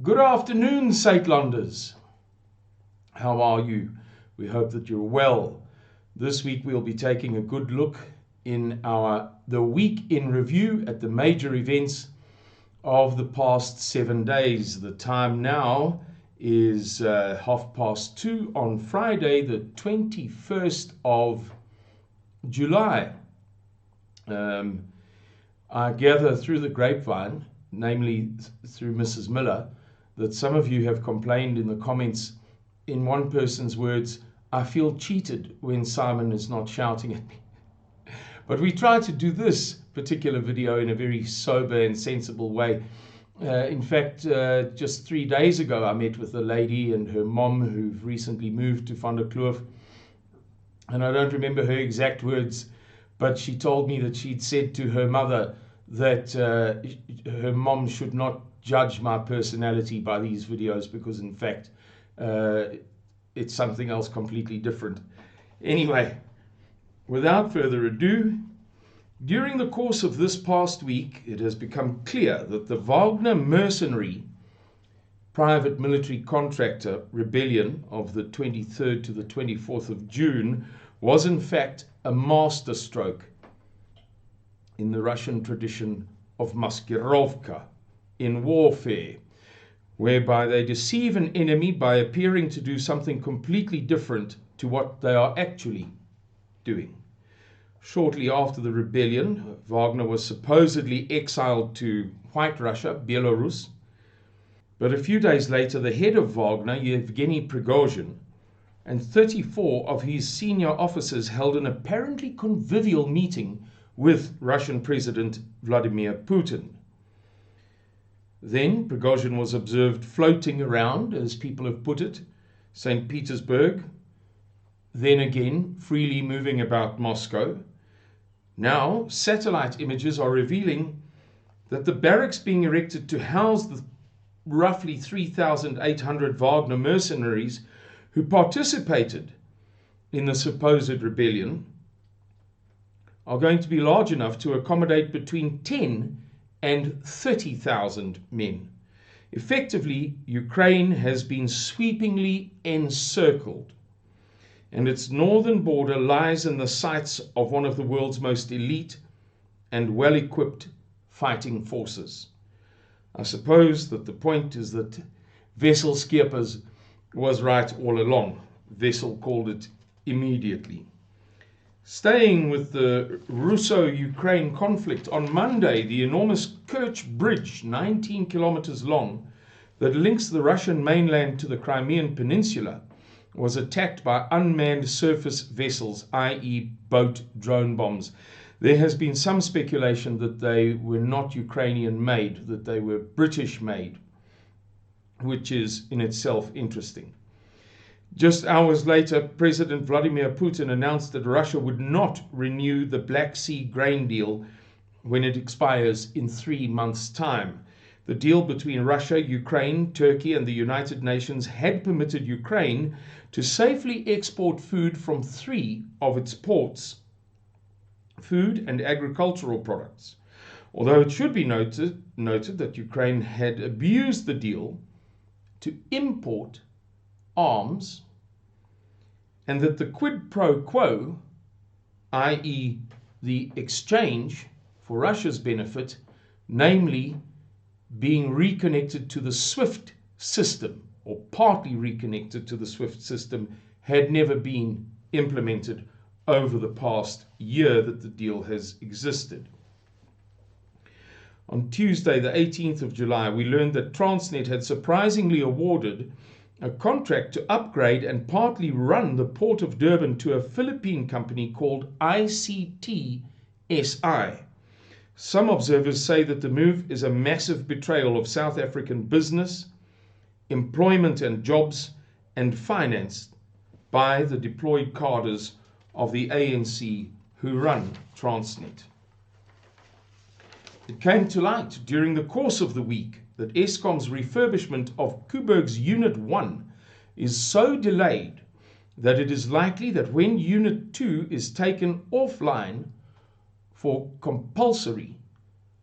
Good afternoon, Suidlanders. How are you? We hope that you're well. This week we'll be taking a good look in the week in review at the major events of the past 7 days. The time now is 2:30 on Friday, the 21st of July. I gather through the grapevine, namely through Mrs. Miller, that some of you have complained in the comments, in one person's words, "I feel cheated when Simon is not shouting at me." But we try to do this particular video in a very sober and sensible way. In fact, just 3 days ago, I met with a lady and her mom who've recently moved to Van der Kloof. And I don't remember her exact words, but she told me that she'd said to her mother that her mom should not judge my personality by these videos because, in fact, it's something else completely different. Anyway, without further ado, during the course of this past week, it has become clear that the Wagner mercenary private military contractor rebellion of the 23rd to the 24th of June was in fact a masterstroke in the Russian tradition of maskirovka in warfare, whereby they deceive an enemy by appearing to do something completely different to what they are actually doing. Shortly after the rebellion, Wagner was supposedly exiled to White Russia, Belarus, but a few days later the head of Wagner, Yevgeny Prigozhin, and 34 of his senior officers held an apparently convivial meeting with Russian President Vladimir Putin. Then Prigozhin was observed floating around, as people have put it, St. Petersburg, then again freely moving about Moscow. Now satellite images are revealing that the barracks being erected to house the roughly 3,800 Wagner mercenaries who participated in the supposed rebellion are going to be large enough to accommodate between 10 and 30,000 men. Effectively, Ukraine has been sweepingly encircled, and its northern border lies in the sights of one of the world's most elite and well-equipped fighting forces. I suppose that the point is that Wessel Schiepers was right all along. Wessel called it immediately. Staying with the Russo-Ukraine conflict, on Monday, the enormous Kerch Bridge, 19 kilometers long, that links the Russian mainland to the Crimean peninsula, was attacked by unmanned surface vessels, i.e. boat drone bombs. There has been some speculation that they were not Ukrainian-made, that they were British-made, which is in itself interesting. Just hours later, President Vladimir Putin announced that Russia would not renew the Black Sea grain deal when it expires in 3 months' time. The deal between Russia, Ukraine, Turkey, and the United Nations had permitted Ukraine to safely export food from 3 of its ports, food and agricultural products. Although it should be noted that Ukraine had abused the deal to import arms, and that the quid pro quo, i.e. the exchange for Russia's benefit, namely being reconnected to the SWIFT system, or partly reconnected to the SWIFT system, had never been implemented over the past year that the deal has existed. On Tuesday, the 18th of July, we learned that Transnet had surprisingly awarded a contract to upgrade and partly run the Port of Durban to a Philippine company called ICT SI. Some observers say that the move is a massive betrayal of South African business, employment and jobs, and financed by the deployed cadres of the ANC who run Transnet. It came to light during the course of the week that Eskom's refurbishment of Kuiberg's Unit 1 is so delayed that it is likely that when Unit 2 is taken offline for compulsory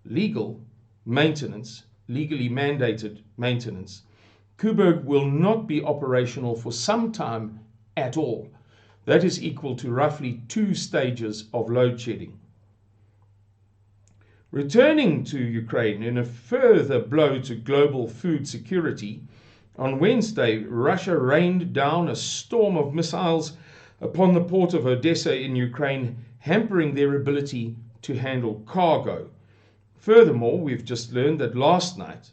legal maintenance, legally mandated maintenance, Koeberg will not be operational for some time at all. That is equal to roughly 2 stages of load shedding. Returning to Ukraine, in a further blow to global food security, on Wednesday, Russia rained down a storm of missiles upon the port of Odessa in Ukraine, hampering their ability to handle cargo. Furthermore, we've just learned that last night,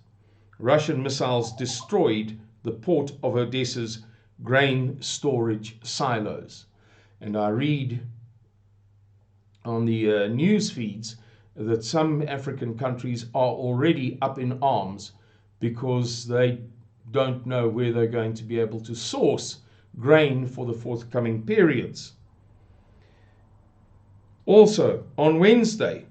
Russian missiles destroyed the port of Odessa's grain storage silos. And I read on the news feeds that some African countries are already up in arms because they don't know where they're going to be able to source grain for the forthcoming periods. Also, on Wednesday,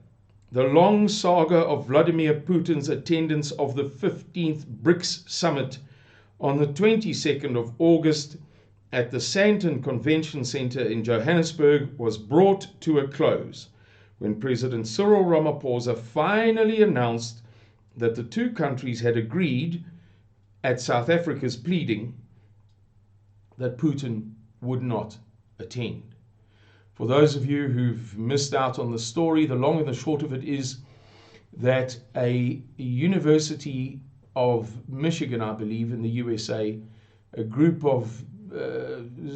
the long saga of Vladimir Putin's attendance of the 15th BRICS summit on the 22nd of August at the Sandton Convention Center in Johannesburg was brought to a close when President Cyril Ramaphosa finally announced that the two countries had agreed, at South Africa's pleading, that Putin would not attend. For those of you who've missed out on the story, the long and the short of it is that a University of Michigan, I believe, in the USA, a group of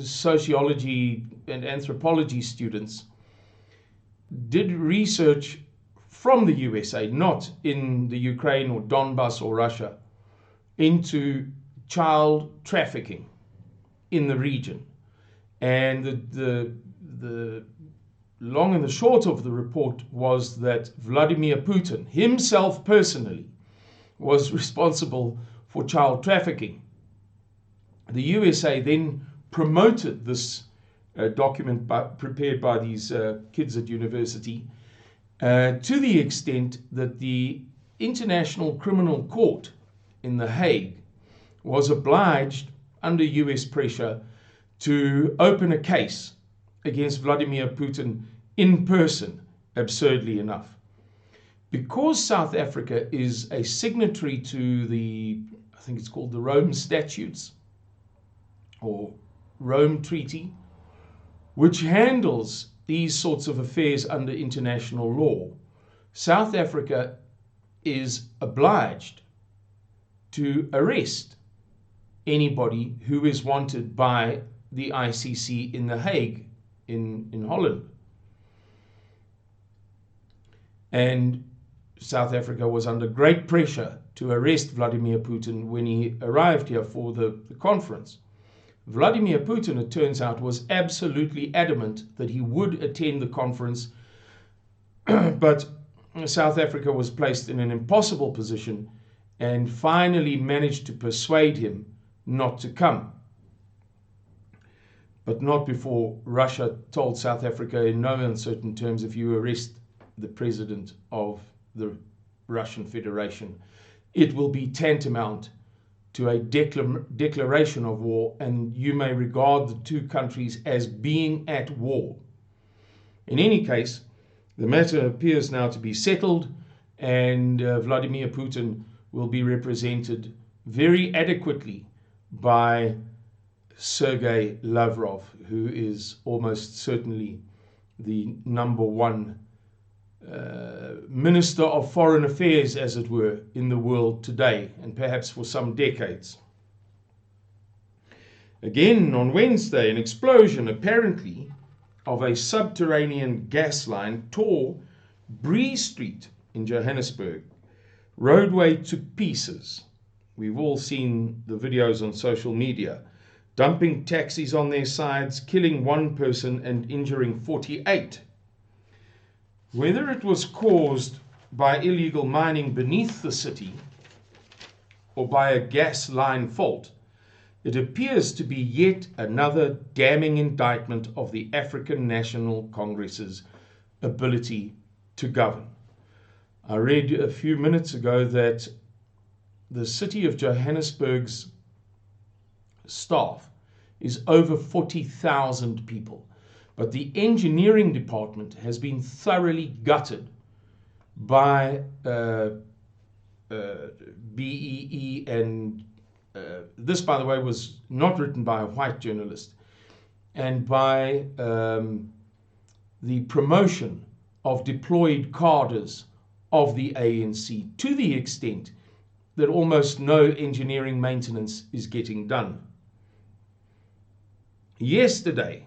sociology and anthropology students did research from the USA, not in the Ukraine or Donbass or Russia, into child trafficking in the region. And the long and the short of the report was that Vladimir Putin himself personally was responsible for child trafficking. The USA then promoted this document prepared by these kids at university to the extent that the International Criminal Court in The Hague was obliged, under US pressure, to open a case against Vladimir Putin in person, absurdly enough. Because South Africa is a signatory to I think it's called the Rome Statutes, or Rome Treaty, which handles these sorts of affairs under international law, South Africa is obliged to arrest anybody who is wanted by the ICC in The Hague in Holland. And South Africa was under great pressure to arrest Vladimir Putin when he arrived here for the conference. Vladimir Putin, it turns out, was absolutely adamant that he would attend the conference, but South Africa was placed in an impossible position and finally managed to persuade him not to come. But not before Russia told South Africa in no uncertain terms, if you arrest the president of the Russian Federation, it will be tantamount to a declaration of war, and you may regard the two countries as being at war. In any case, the matter appears now to be settled, and Vladimir Putin will be represented very adequately by Sergei Lavrov, who is almost certainly the number one Minister of Foreign Affairs, as it were, in the world today, and perhaps for some decades. Again, on Wednesday, an explosion, apparently, of a subterranean gas line tore Bree Street in Johannesburg, roadway to pieces. We've all seen the videos on social media, dumping taxis on their sides, killing one person and injuring 48. Whether it was caused by illegal mining beneath the city or by a gas line fault, it appears to be yet another damning indictment of the African National Congress's ability to govern. I read a few minutes ago that the city of Johannesburg's staff is over 40,000 people. But the engineering department has been thoroughly gutted by BEE, and this, by the way, was not written by a white journalist, and by the promotion of deployed cadres of the ANC, to the extent that almost no engineering maintenance is getting done. Yesterday,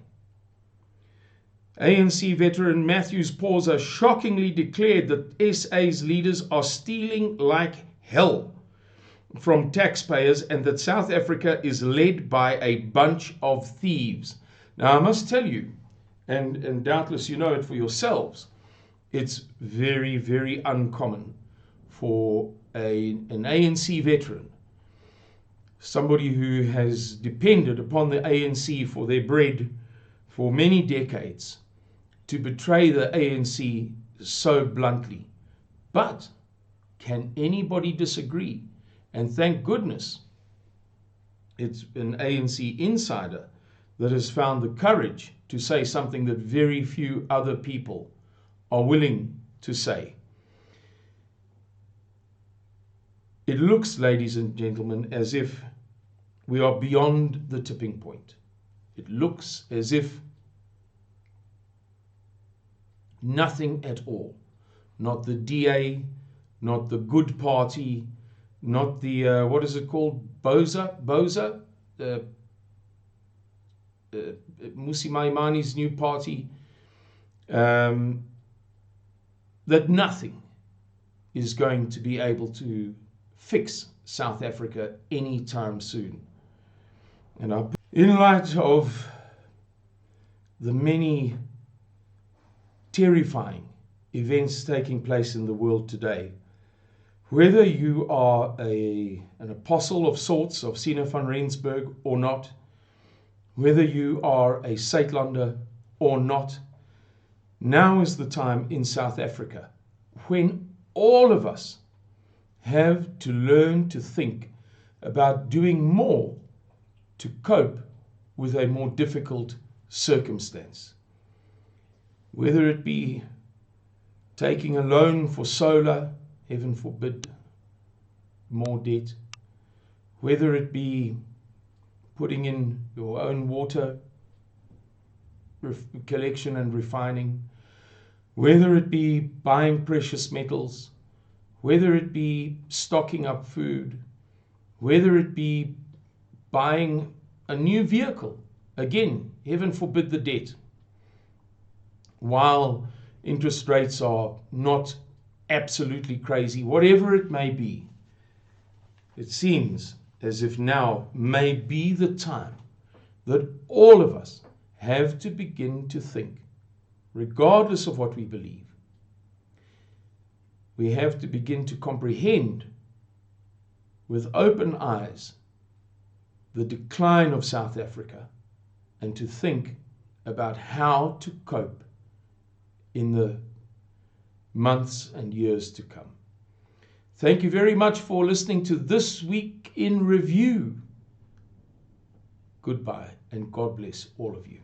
ANC veteran Matthews Pauser shockingly declared that SA's leaders are stealing like hell from taxpayers and that South Africa is led by a bunch of thieves. Now, I must tell you, and doubtless you know it for yourselves, it's very, very uncommon for an ANC veteran, somebody who has depended upon the ANC for their bread for many decades, to betray the ANC so bluntly. But can anybody disagree? And thank goodness it's an ANC insider that has found the courage to say something that very few other people are willing to say. It looks, ladies and gentlemen, as if we are beyond the tipping point. It looks as if nothing at all, not the DA, not the Good Party, not the, what is it called, Boza, Musi Maimani's new party, that nothing is going to be able to fix South Africa anytime soon. And in light of the many terrifying events taking place in the world today, whether you are an apostle of sorts of Sina van Rensburg or not, whether you are a Suidlander or not, now is the time in South Africa when all of us have to learn to think about doing more to cope with a more difficult circumstance. Whether it be taking a loan for solar, heaven forbid, more debt, whether it be putting in your own water collection and refining, whether it be buying precious metals, whether it be stocking up food, whether it be buying a new vehicle, again, heaven forbid the debt, while interest rates are not absolutely crazy, whatever it may be, it seems as if now may be the time that all of us have to begin to think, regardless of what we believe. We have to begin to comprehend with open eyes the decline of South Africa and to think about how to cope in the months and years to come. Thank you very much for listening to This Week in Review. Goodbye and God bless all of you.